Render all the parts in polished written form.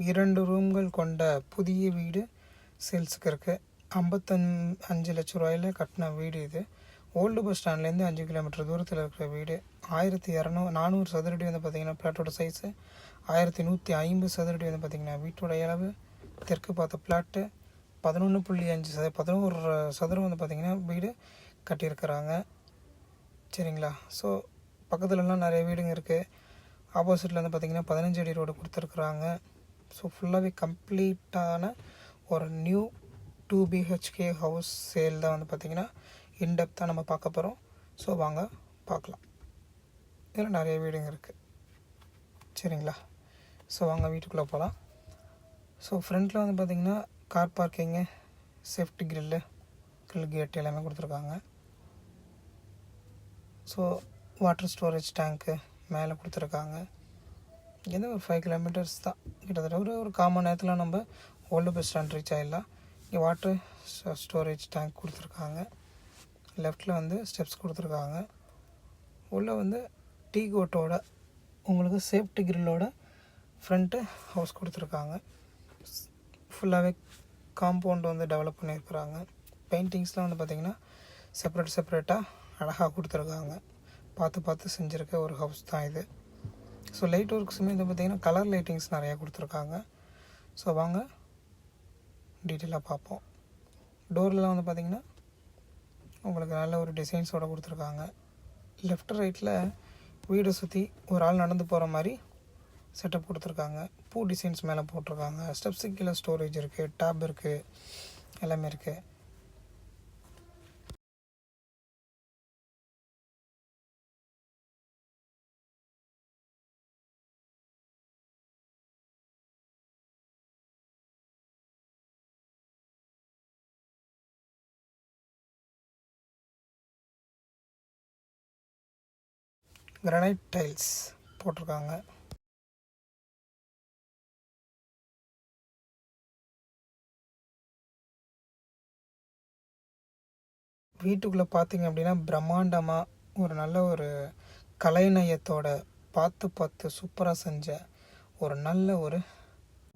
2 ரூம்கள் கொண்ட புதிய வீடு சேல்ஸுக்கு இருக்குது. 55 லட்ச ரூபாயில் கட்டின வீடு இது. ஓல்டு பஸ் ஸ்டாண்ட்லேருந்து 5 கிலோமீட்டர் தூரத்தில் இருக்கிற வீடு. 400 சதுரடி வந்து பார்த்திங்கன்னா பிளாட்டோட சைஸு. 1150 சதுரடி வந்து பார்த்திங்கன்னா வீட்டோட அளவு. தெற்கு பார்த்த பிளாட்டு 11 சதுரம் வந்து பார்த்திங்கன்னா வீடு கட்டியிருக்கிறாங்க. சரிங்களா? ஸோ பக்கத்துலலாம் நிறைய வீடுங்க இருக்குது. ஆப்போசிட்டில் வந்து பார்த்திங்கன்னா 15 அடி ரோடு கொடுத்துருக்குறாங்க. ஸோ ஃபுல்லாகவே கம்ப்ளீட்டான ஒரு நியூ 2 BHK ஹவுஸ் சேல் தான் வந்து பார்த்திங்கன்னா இன்டெப்த்தாக நம்ம பார்க்க போகிறோம். ஸோ வாங்க பார்க்கலாம். இதில் நிறைய வீடுங்க இருக்குது. சரிங்களா? ஸோ வாங்க வீட்டுக்குள்ளே போகலாம். ஸோ ஃப்ரண்ட்டில் வந்து பார்த்திங்கன்னா car parking, safety grill gate எல்லாமே கொடுத்துருக்காங்க. ஸோ வாட்டர் ஸ்டோரேஜ் டேங்க்கு மேலே கொடுத்துருக்காங்க. இங்கேருந்து ஒரு 5 கிலோமீட்டர்ஸ் தான். கிட்டத்தட்ட ஒரு காமன் நேரத்தில் நம்ம ஓல்டு பஸ் ஸ்டாண்ட் ரீச் ஆகிடலாம். இங்கே வாட்டர் ஸ்டோரேஜ் டேங்க் கொடுத்துருக்காங்க. லெஃப்டில் வந்து ஸ்டெப்ஸ் கொடுத்துருக்காங்க. உள்ளே வந்து டீ கோட்டோட உங்களுக்கு சேஃப்டி கிரில்லோட ஃப்ரண்ட்டு ஹவுஸ் கொடுத்துருக்காங்க. ஃபுல்லாகவே காம்பவுண்ட் வந்து டெவலப் பண்ணியிருக்கிறாங்க. பெயிண்டிங்ஸ்லாம் வந்து பார்த்திங்கன்னா செப்பரேட்டாக அழகாக கொடுத்துருக்காங்க. பார்த்து செஞ்சுருக்க ஒரு ஹவுஸ் தான் இது. ஸோ லைட் ஒர்க்ஸுமே வந்து பார்த்திங்கன்னா கலர் லைட்டிங்ஸ் நிறையா கொடுத்துருக்காங்க. ஸோ வாங்க டீட்டெயிலாக பார்ப்போம். டோர்லாம் வந்து பார்த்திங்கன்னா உங்களுக்கு நல்ல ஒரு டிசைன்ஸோடு கொடுத்துருக்காங்க. லெஃப்ட் ரைட்டில் வீடை சுற்றி ஒரு ஆள் நடந்து போகிற மாதிரி செட்டப் கொடுத்துருக்காங்க. பூ டிசைன்ஸ் மேலே போட்டிருக்காங்க. ஸ்டெப்ஸுக்கு கீழே ஸ்டோரேஜ் இருக்குது, டேப் இருக்குது, எல்லாமே இருக்குது. கிரானைட் டைல்ஸ் போட்டிருக்காங்க. வீட்டுக்குள்ளே பார்த்திங்க அப்படின்னா பிரம்மாண்டமாக ஒரு நல்ல ஒரு கலைநயத்தோட பார்த்து சூப்பராக செஞ்ச ஒரு நல்ல ஒரு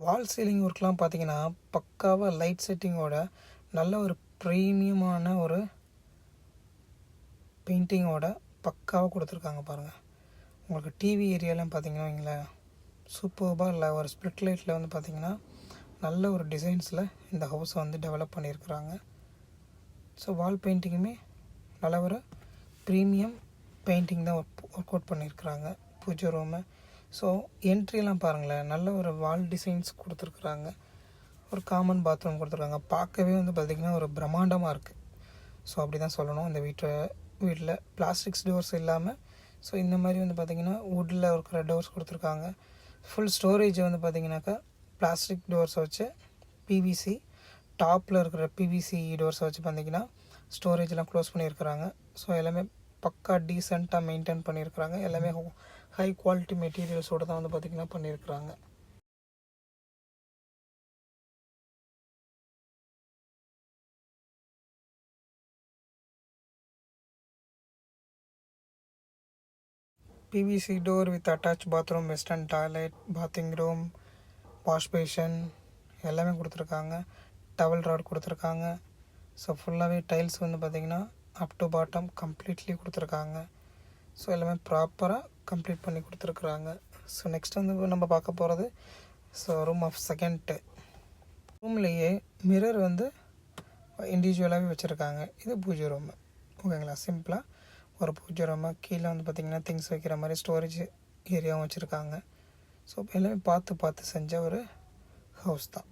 வால் சீலிங் ஒர்க்லாம் பார்த்திங்கன்னா பக்காவாக லைட் செட்டிங்கோட நல்ல ஒரு ப்ரீமியமான ஒரு பெயிண்டிங்கோட பக்காவாக கொடுத்துருக்காங்க. பாருங்கள், உங்களுக்கு டிவி ஏரியாலாம் பார்த்திங்கன்னா வைங்களேன் சூப்பர்பாக இல்லை, ஒரு ஸ்ப்ளிட் லைட்டில் வந்து பார்த்திங்கன்னா நல்ல ஒரு டிசைன்ஸில் இந்த ஹவுஸை வந்து டெவலப் பண்ணியிருக்கிறாங்க. ஸோ வால் பெயிண்டிங்குமே நல்ல ஒரு ப்ரீமியம் பெயிண்டிங் தான் ஒர்க் அவுட் பண்ணியிருக்கிறாங்க. பூஜை ரூமு. ஸோ என்ட்ரிலாம் பாருங்களேன், நல்ல ஒரு வால் டிசைன்ஸ் கொடுத்துருக்குறாங்க. ஒரு காமன் பாத்ரூம் கொடுத்துருக்காங்க. பார்க்கவே வந்து பார்த்திங்கன்னா ஒரு பிரம்மாண்டமாக இருக்குது. ஸோ அப்படி தான் சொல்லணும். இந்த வீட்டில் பிளாஸ்டிக்ஸ் டோர்ஸ் இல்லாமல் ஸோ இந்த மாதிரி வந்து பார்த்திங்கன்னா வுட்டில் இருக்கிற டோர்ஸ் கொடுத்துருக்காங்க. ஃபுல் ஸ்டோரேஜ் வந்து பார்த்திங்கனாக்கா பிளாஸ்டிக் டோர்ஸை வச்சு பிவிசி டாப்பில் இருக்கிற பிவிசி டோர்ஸை வச்சு பார்த்திங்கன்னா ஸ்டோரேஜ்லாம் க்ளோஸ் பண்ணியிருக்கிறாங்க. ஸோ எல்லாமே பக்கா டீசெண்டாக மெயின்டைன் பண்ணியிருக்கிறாங்க. எல்லாமே ஹை குவாலிட்டி மெட்டீரியல்ஸோடு தான் வந்து பார்த்திங்கன்னா பண்ணியிருக்கிறாங்க. PVC door with attach bathroom, western toilet, bathing room, wash basin எல்லாமே கொடுத்துருக்காங்க. டவல் ராட் கொடுத்துருக்காங்க. ஸோ ஃபுல்லாகவே டைல்ஸ் வந்து பார்த்திங்கன்னா அப் டு பாட்டம் கம்ப்ளீட்லி கொடுத்துருக்காங்க. ஸோ எல்லாமே ப்ராப்பராக கம்ப்ளீட் பண்ணி கொடுத்துருக்குறாங்க. ஸோ நெக்ஸ்ட் வந்து நம்ம பார்க்க போகிறது ஸோ ரூம் ஆஃப் செகண்ட். ரூம்லேயே மிரர் வந்து இண்டிவிஜுவலாகவே வச்சுருக்காங்க. இது பூஜை ரூமு. ஓகேங்களா? சிம்பிளாக ஒரு பூஜை ரூமு. கீழே வந்து பார்த்திங்கன்னா திங்ஸ் வைக்கிற மாதிரி ஸ்டோரேஜ் ஏரியாவும் வச்சுருக்காங்க. ஸோ எல்லாமே பார்த்து செஞ்ச ஒரு ஹவுஸ் தான்.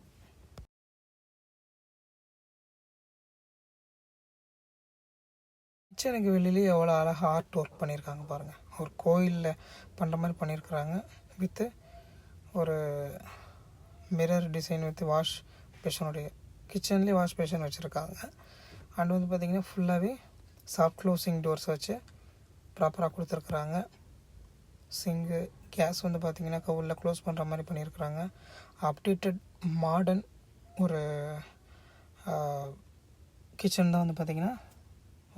கிச்சனுக்கு வெளியிலேயே எவ்வளோ அழகாக ஆர்ட் ஒர்க் பண்ணியிருக்காங்க பாருங்கள். ஒரு கோயிலில் பண்ணுற மாதிரி பண்ணியிருக்கிறாங்க. வித்து ஒரு மிரர் டிசைன் வித் வாஷ் பேஷனுடைய கிச்சன்லேயே வாஷ் பேஷன் வச்சுருக்காங்க. அண்ட் வந்து பார்த்திங்கன்னா ஃபுல்லாகவே சாஃப்ட் க்ளோசிங் டோர்ஸ் வச்சு ப்ராப்பராக கொடுத்துருக்குறாங்க. சிங்கு, கேஸ் வந்து பார்த்திங்கன்னா உள்ளே க்ளோஸ் பண்ணுற மாதிரி பண்ணியிருக்கிறாங்க. அப்டேட்டட் மாடர்ன் ஒரு கிச்சன் தான் வந்து பார்த்திங்கன்னா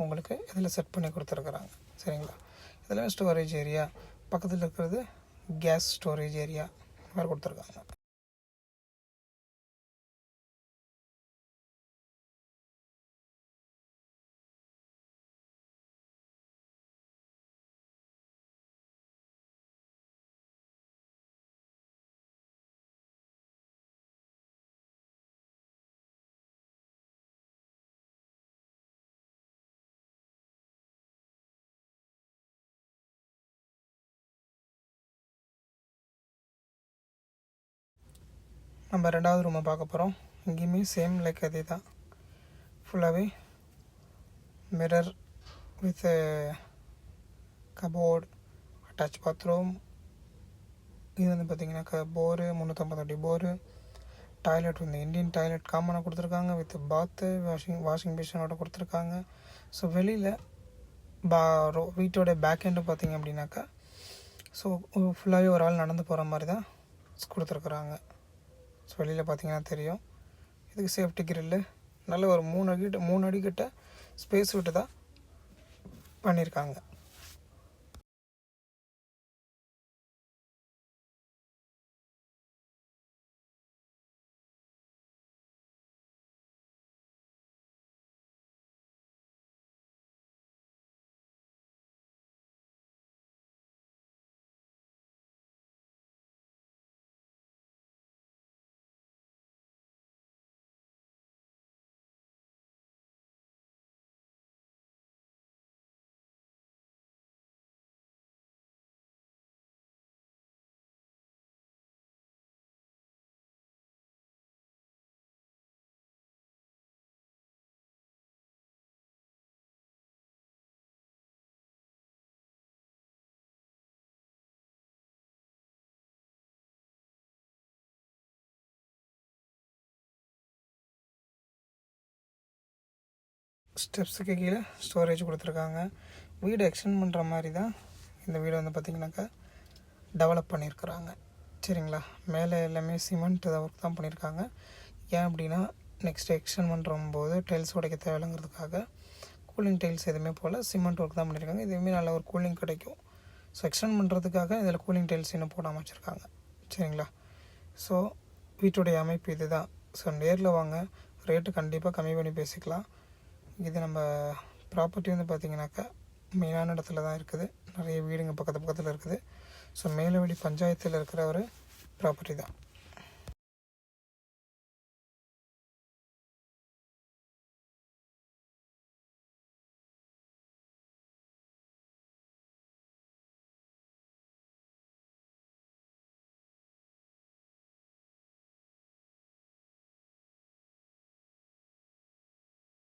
உங்களுக்கு இதில் செட் பண்ணி கொடுத்துருக்குறாங்க. சரிங்களா? இதில் ஸ்டோரேஜ் ஏரியா, பக்கத்தில் இருக்கிறது கேஸ் ஸ்டோரேஜ் ஏரியா மாதிரி கொடுத்துருக்காங்க. நம்ம ரெண்டாவது ரூமை பார்க்க போகிறோம். இங்கேயுமே சேம் லைக் அதே தான், ஃபுல்லாகவே mirror with cupboard, attach bathroom. இது வந்து பார்த்திங்கனாக்கா போரு 350 அடி போரு. டாய்லெட் வந்து இந்தியன் டாய்லெட் காமனாக கொடுத்துருக்காங்க, வித் பாத்து வாஷிங் மிஷினோட கொடுத்துருக்காங்க. ஸோ வெளியில் வீட்டோட பேக் எண்டு பார்த்திங்க அப்படின்னாக்கா ஸோ ஃபுல்லாகவே ஒரு ஆள் நடந்து போகிற மாதிரி தான் கொடுத்துருக்குறாங்க. ஸோ வெளியில் பார்த்திங்கன்னா தெரியும். இதுக்கு சேஃப்டி கிரில்லு நல்ல ஒரு 3 அடி கிட்ட ஸ்பேஸ் விட்டு தான் பண்ணியிருக்காங்க. ஸ்டெப்ஸுக்கு கீழே ஸ்டோரேஜ் கொடுத்துருக்காங்க. வீடு எக்ஸ்டெண்ட் பண்ணுற மாதிரி தான் இந்த வீடு வந்து பார்த்திங்கனாக்கா டெவலப் பண்ணியிருக்கிறாங்க. சரிங்களா, மேலே எல்லாமே சிமெண்ட் ஒர்க் தான் பண்ணியிருக்காங்க. ஏன் அப்படின்னா நெக்ஸ்ட் எக்ஸ்டெண்ட் பண்ணும்போது டைல்ஸ் உடைக்க தேவையில்லைங்கிறதுக்காக கூலிங் டைல்ஸ் எதுவுமே போல் சிமெண்ட் ஒர்க் தான் பண்ணியிருக்காங்க. இதுவுமே நல்ல ஒரு கூலிங் கிடைக்கும். ஸோ எக்ஸ்டெண்ட் பண்ணுறதுக்காக இதில் கூலிங் டைல்ஸ் இன்னும் போடாமல் வச்சுருக்காங்க. சரிங்களா, ஸோ வீட்டுடைய அமைப்பு இது தான். ஸோ நேரில் வாங்க, ரேட்டு கண்டிப்பாக கம்மி பண்ணி பேசிக்கலாம். இது நம்ம ப்ராப்பர்ட்டி வந்து பார்த்திங்கனாக்கா மெயினான இடத்துல தான் இருக்குது. நிறைய வீடுங்க பக்கத்தில் இருக்குது. ஸோ மேலவெளி பஞ்சாயத்தில் இருக்கிற ஒரு ப்ராப்பர்ட்டி தான்.